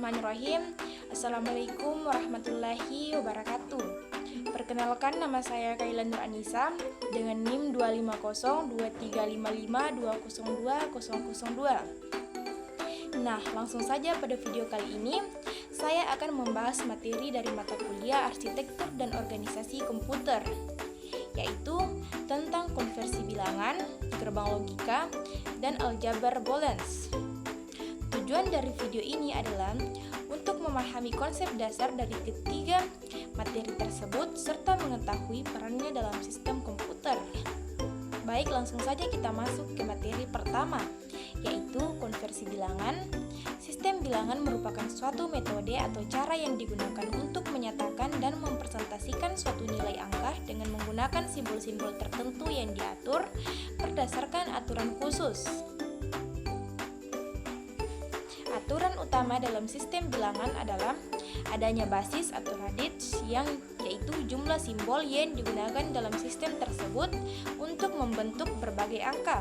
Bismillahirrahmanirrahim. Assalamualaikum warahmatullahi wabarakatuh. Perkenalkan, nama saya Kaila Nur Anissa dengan NIM 250235520020002. Nah, langsung saja pada video kali ini saya akan membahas materi dari mata kuliah Arsitektur dan Organisasi Komputer, yaitu tentang konversi bilangan, gerbang logika, dan aljabar Boolens. Tujuan dari video ini adalah untuk memahami konsep dasar dari ketiga materi tersebut serta mengetahui perannya dalam sistem komputer. Baik, langsung saja kita masuk ke materi pertama, yaitu konversi bilangan. Sistem bilangan merupakan suatu metode atau cara yang digunakan untuk menyatakan dan mempresentasikan suatu nilai angka dengan menggunakan simbol-simbol tertentu yang diatur berdasarkan aturan khusus. Aturan utama dalam sistem bilangan adalah adanya basis atau radix yaitu jumlah simbol yang digunakan dalam sistem tersebut untuk membentuk berbagai angka.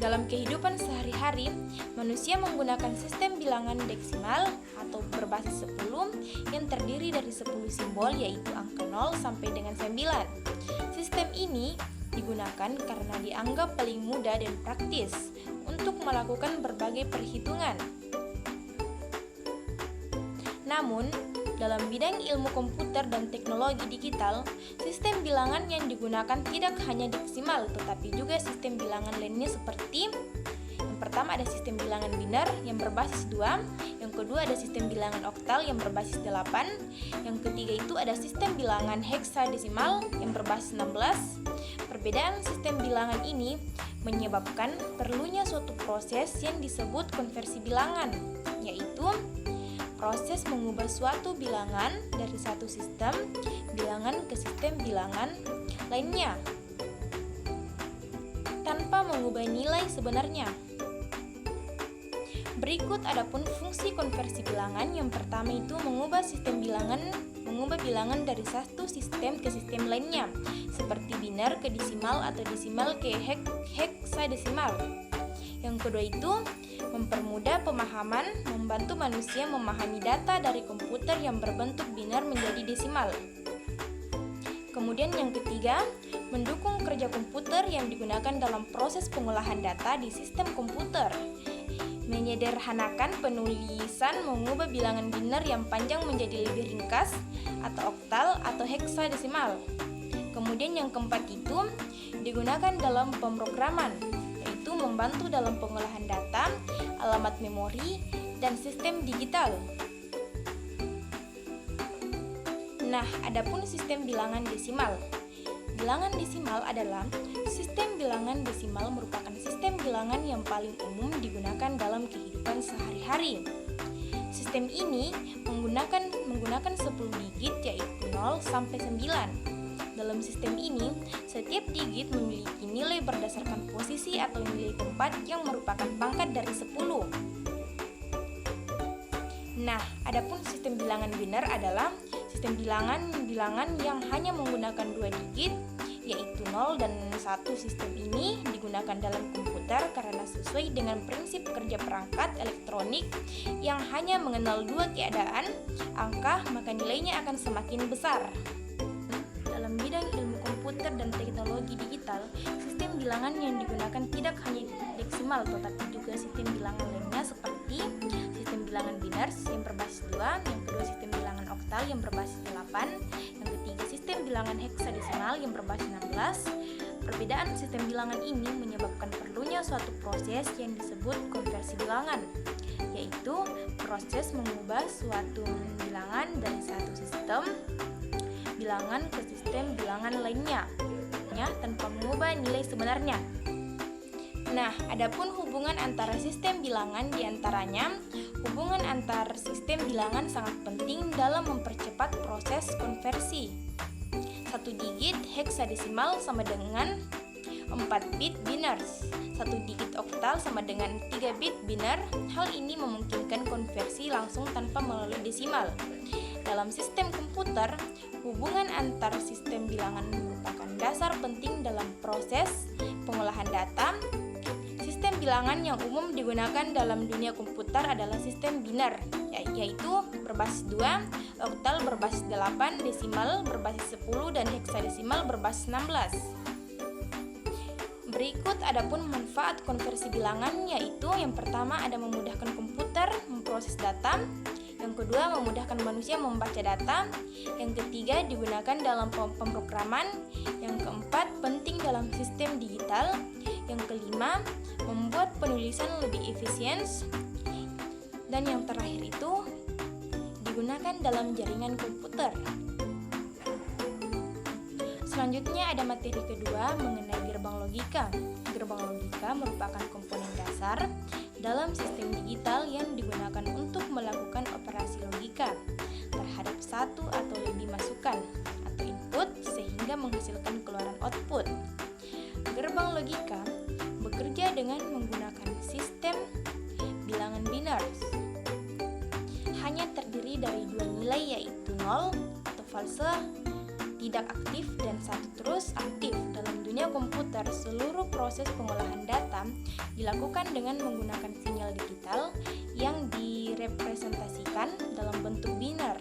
Dalam kehidupan sehari-hari, manusia menggunakan sistem bilangan deksimal atau berbasis 10 yang terdiri dari 10 simbol yaitu angka 0 sampai dengan 9. Sistem ini digunakan karena dianggap paling mudah dan praktis untuk melakukan berbagai perhitungan. Namun, dalam bidang ilmu komputer dan teknologi digital, sistem bilangan yang digunakan tidak hanya deksimal, tetapi juga sistem bilangan lainnya seperti yang pertama ada sistem bilangan biner yang berbasis 2, yang kedua ada sistem bilangan oktal yang berbasis 8, yang ketiga itu ada sistem bilangan heksadesimal yang berbasis 16. Perbedaan sistem bilangan ini menyebabkan perlunya suatu proses yang disebut konversi bilangan, yaitu proses mengubah suatu bilangan dari satu sistem bilangan ke sistem bilangan lainnya tanpa mengubah nilai sebenarnya. Berikut adapun fungsi konversi bilangan. Yang pertama itu mengubah bilangan dari satu sistem ke sistem lainnya, seperti biner ke desimal atau desimal ke heksadesimal. Yang kedua itu mempermudah pemahaman, membantu manusia memahami data dari komputer yang berbentuk biner menjadi desimal. Kemudian yang ketiga, mendukung kerja komputer yang digunakan dalam proses pengolahan data di sistem komputer. Menyederhanakan penulisan, mengubah bilangan biner yang panjang menjadi lebih ringkas atau oktal atau heksadesimal. Kemudian yang keempat itu digunakan dalam pemrograman, yaitu membantu dalam pengolahan data, alamat memori, dan sistem digital. Nah, adapun sistem bilangan desimal. Bilangan desimal adalah sistem bilangan desimal merupakan sistem bilangan yang paling umum digunakan dalam kehidupan sehari-hari. Sistem ini menggunakan 10 digit yaitu 0 sampai 9. Dalam sistem ini, setiap digit memiliki nilai berdasarkan posisi atau nilai tempat yang merupakan pangkat dari 10. Nah, adapun sistem bilangan biner adalah sistem bilangan yang hanya menggunakan 2 digit, yaitu 0 dan 1. Sistem ini digunakan dalam komputer karena sesuai dengan prinsip kerja perangkat elektronik yang hanya mengenal 2 keadaan angka, maka nilainya akan semakin besar. Dalam bidang ilmu komputer dan teknologi digital, sistem bilangan yang digunakan tidak hanya deksimal, tetapi juga sistem bilangan lainnya seperti sistem bilangan binars yang berbasis 2, yang kedua sistem bilangan oktal yang berbasis 8, yang ketiga sistem bilangan heksadesimal yang berbasis 16. Perbedaan sistem bilangan ini menyebabkan perlunya suatu proses yang disebut konversi bilangan, yaitu proses mengubah suatu bilangan dari satu sistem bilangan ke sistem bilangan lainnya tanpa mengubah nilai sebenarnya. Nah, adapun hubungan antara sistem bilangan diantaranya, hubungan antar sistem bilangan sangat penting dalam mempercepat proses konversi. 1 digit heksadesimal sama dengan 4 bit binars, 1 digit oktal sama dengan 3 bit biner. Hal ini memungkinkan konversi langsung tanpa melalui desimal. Dalam sistem komputer, hubungan antar sistem bilangan merupakan dasar penting dalam proses pengolahan data. Sistem bilangan yang umum digunakan dalam dunia komputer komputer adalah sistem biner, yaitu berbasis 2, oktal berbasis 8, desimal berbasis 10, dan heksadesimal berbasis 16. Berikut adapun manfaat konversi bilangan, yaitu yang pertama ada memudahkan komputer memproses data, yang kedua memudahkan manusia membaca data, yang ketiga digunakan dalam pemrograman, yang keempat penting dalam sistem digital, yang kelima membuat penulisan lebih efisien, dan yang terakhir itu digunakan dalam jaringan komputer. Selanjutnya ada materi kedua mengenai gerbang logika. Gerbang logika merupakan komponen dasar dalam sistem digital yang digunakan untuk melakukan operasi logika terhadap satu atau lebih masukan atau input sehingga menghasilkan keluaran output. Gerbang logika bekerja dengan menggunakan sistem bilangan biner. Hanya terdiri dari dua nilai, yaitu 0 atau false, tidak aktif, dan 1 terus aktif. Dalam dunia komputer, seluruh proses pengolahan data dilakukan dengan menggunakan sinyal digital yang direpresentasikan dalam bentuk biner.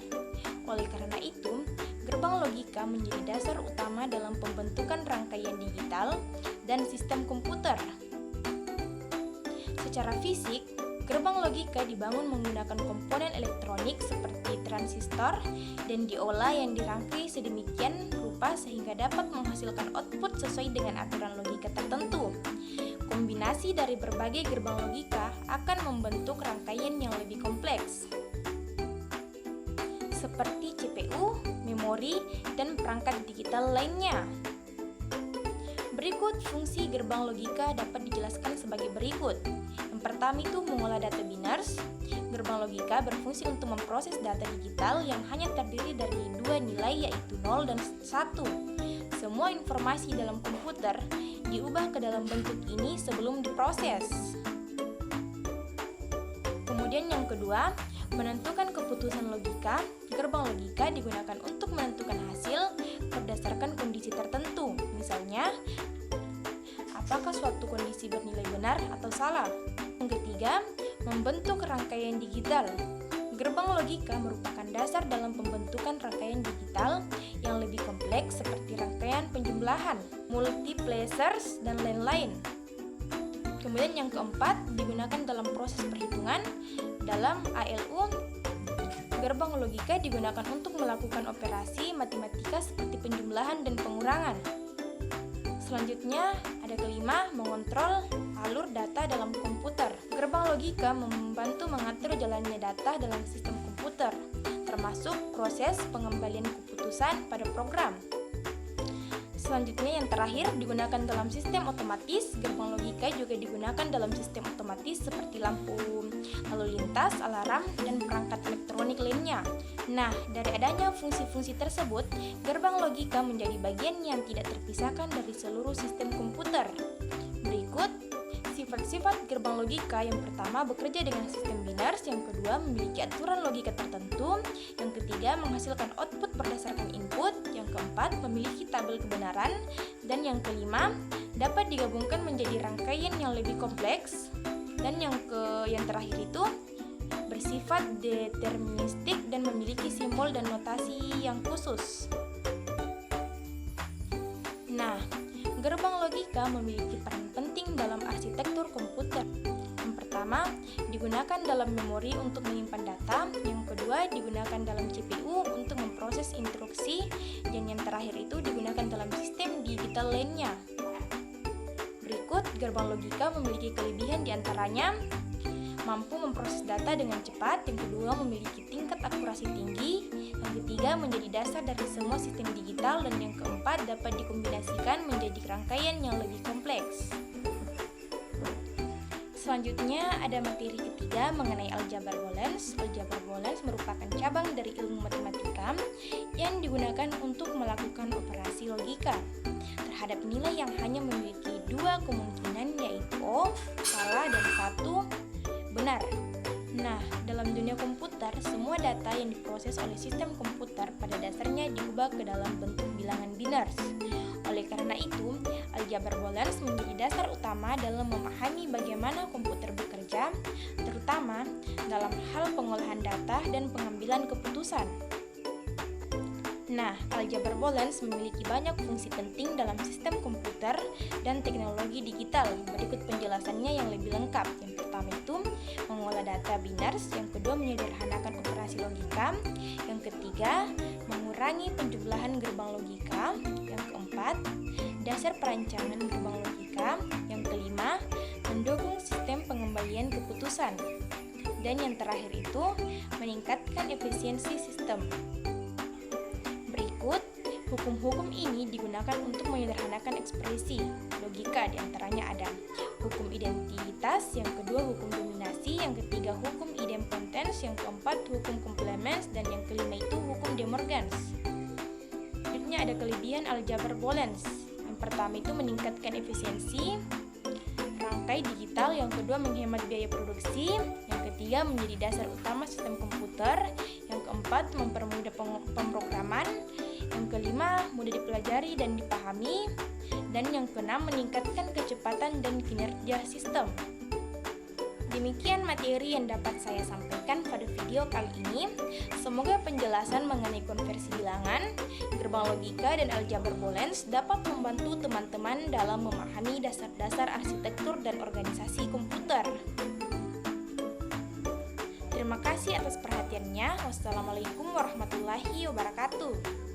Oleh karena itu, gerbang logika menjadi dasar utama dalam pembentukan rangkaian digital dan sistem komputer. Secara fisik, gerbang logika dibangun menggunakan komponen elektronik seperti transistor dan diolah yang dirangkai sedemikian rupa sehingga dapat menghasilkan output sesuai dengan aturan logika tertentu. Kombinasi dari berbagai gerbang logika akan membentuk rangkaian yang lebih kompleks, seperti CPU, memori, dan perangkat digital lainnya. Berikut fungsi gerbang logika dapat dijelaskan sebagai berikut. Yang pertama itu mengolah data binars. Gerbang logika berfungsi untuk memproses data digital yang hanya terdiri dari dua nilai, yaitu 0 dan 1. Semua informasi dalam komputer diubah ke dalam bentuk ini sebelum diproses. Kemudian yang kedua, menentukan keputusan logika. Gerbang logika digunakan untuk menentukan hasil berdasarkan kondisi tertentu. Misalnya, apakah suatu kondisi bernilai benar atau salah. Yang ketiga, membentuk rangkaian digital. Gerbang logika merupakan dasar dalam pembentukan rangkaian digital yang lebih kompleks seperti rangkaian penjumlahan, multiplexers, dan lain-lain. Kemudian yang keempat, digunakan dalam proses perhitungan. Dalam ALU, gerbang logika digunakan untuk melakukan operasi matematika seperti penjumlahan dan pengurangan. Selanjutnya, ada kelima, mengontrol alur data dalam komputer. Gerbang logika membantu mengatur jalannya data dalam sistem komputer, termasuk proses pengembalian keputusan pada program. Selanjutnya yang terakhir, digunakan dalam sistem otomatis. Gerbang logika juga digunakan dalam sistem otomatis seperti lampu lalu lintas, alarm, dan perangkat elektronik lainnya. Nah, dari adanya fungsi-fungsi tersebut, gerbang logika menjadi bagian yang tidak terpisahkan dari seluruh sistem komputer. Berikut sifat-sifat gerbang logika. Yang pertama, bekerja dengan sistem binars. Yang kedua, memiliki aturan logika tertentu. Yang ketiga, menghasilkan output berdasarkan input. Yang keempat, memiliki tabel kebenaran. Dan yang kelima, dapat digabungkan menjadi rangkaian yang lebih kompleks. Dan yang terakhir itu bersifat deterministik dan memiliki simbol dan notasi yang khusus. Nah, gerbang logika memiliki peran penting dalam arsitektur komputer. Yang pertama, digunakan dalam memori untuk menyimpan data. Yang kedua, digunakan dalam CPU untuk memproses instruksi. Dan yang terakhir itu digunakan dalam sistem digital lainnya. Berikut, gerbang logika memiliki kelebihan diantaranya mampu memproses data dengan cepat, yang kedua memiliki tingkat akurasi tinggi, yang ketiga menjadi dasar dari semua sistem digital, dan yang keempat dapat dikombinasikan menjadi rangkaian yang lebih kompleks. Selanjutnya ada materi ketiga mengenai aljabar Boolens. Aljabar Boolens merupakan cabang dari ilmu matematika yang digunakan untuk melakukan operasi logika terhadap nilai yang hanya memiliki dua kemungkinan, yaitu O, salah, dan 1, benar. Nah, dalam dunia komputer, semua data yang diproses oleh sistem komputer pada dasarnya diubah ke dalam bentuk bilangan binars. Oleh karena itu, aljabar Boolens menjadi dasar utama dalam memahami bagaimana komputer bekerja, terutama dalam hal pengolahan data dan pengambilan keputusan. Nah, aljabar Boolens memiliki banyak fungsi penting dalam sistem komputer dan teknologi digital. Berikut penjelasannya yang lebih lengkap. Yang pertama itu mengolah data binars, yang kedua menyederhanakan operasi logika, yang ketiga mengurangi penjumlahan gerbang logika, yang keempat dasar perancangan gerbang logika, yang kelima mendukung sistem pengembalian keputusan, dan yang terakhir itu meningkatkan efisiensi sistem. Berikut, hukum-hukum ini digunakan untuk menyederhanakan ekspresi logika, diantaranya ada hukum identitas, yang kedua hukum dominasi, yang ketiga hukum idempotens, yang keempat hukum komplements, dan yang kelima itu hukum De Morgans. Selanjutnya ada kelebihan aljabar Boolens. Yang pertama itu meningkatkan efisiensi rangkai digital, yang kedua menghemat biaya produksi, yang ketiga menjadi dasar utama sistem komputer, yang keempat mempermudah pemrograman, yang kelima mudah dipelajari dan dipahami, dan yang keenam meningkatkan kecepatan dan kinerja sistem. Demikian materi yang dapat saya sampaikan pada video kali ini. Semoga penjelasan mengenai konversi bilangan, gerbang logika, dan aljabar Boolens dapat membantu teman-teman dalam memahami dasar-dasar arsitektur dan organisasi komputer. Terima kasih atas perhatiannya. Wassalamualaikum warahmatullahi wabarakatuh.